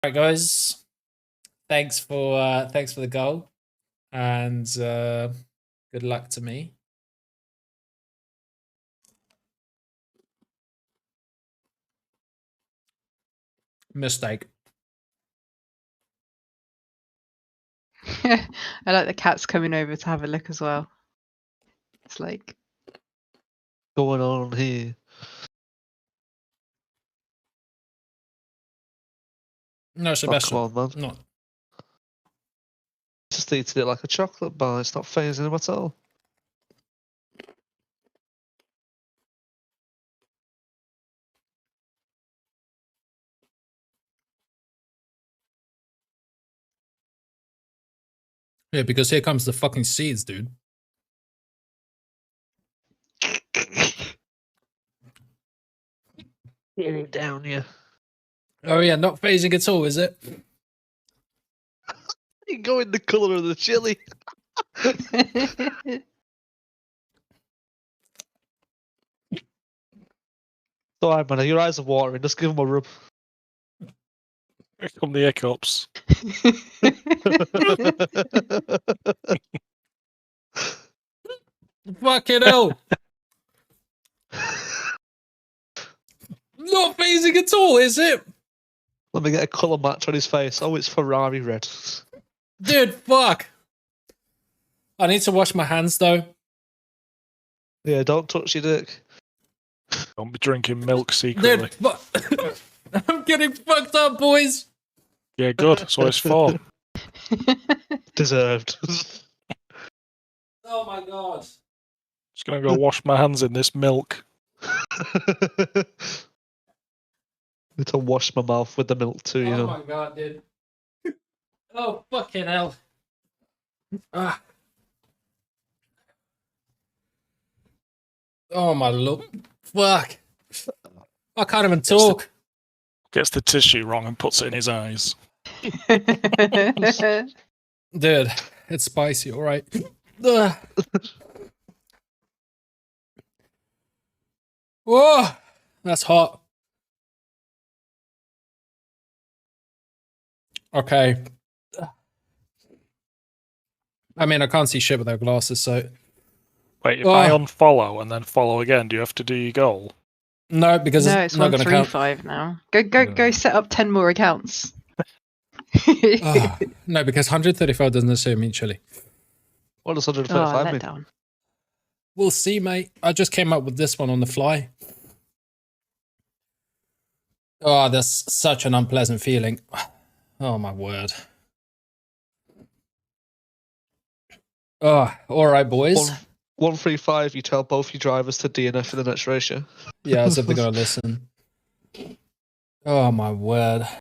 Right, guys. Thanks for the goal, and good luck to me. Mistake. I like the cat's coming over to have a look as well. It's like going on here? No, Oh, Sebastian. come on, man. No. Just eating it like a chocolate bar. It's not phasing him at all. Yeah, because here comes the fucking seeds, dude. Get it down, yeah. Oh yeah, not phasing at all, is it? You go in the colour of the chili. Alright, man. Your eyes are watering. Just give him a rub. Here come the hiccups. Fucking hell. Not phasing at all, is it? Let me get a colour match on his face. Oh, it's Ferrari red. Dude, fuck. I need to wash my hands though. Yeah, don't touch your dick. Don't be drinking milk secretly. Dude, I'm getting fucked up, boys. Yeah, good. That's what it's for. Deserved. Oh my god. Just gonna go wash my hands in this milk. Need to wash my mouth with the milk too, you Oh know. my god, dude. Oh fucking hell. Ah. Oh my lord. Fuck. I can't even talk. Gets the tissue wrong and puts it in his eyes. Dude, it's spicy, alright. Whoa, that's hot. Okay. I mean, I can't see shit without glasses, so... Wait, if I unfollow and then follow again, do you have to do your goal? No, because no, it's it's not going to count. 135 now. Go set up 10 more accounts. No, because 135 doesn't necessarily mean chili. What does Oh, 135 let mean? down. We'll see, mate. I just came up with this one on the fly. Oh, that's such an unpleasant feeling. Oh, my word. Oh, all right, boys. 135, you tell both your drivers to DNF for the next race, yeah? Yeah, as if they're going to listen. Oh, my word.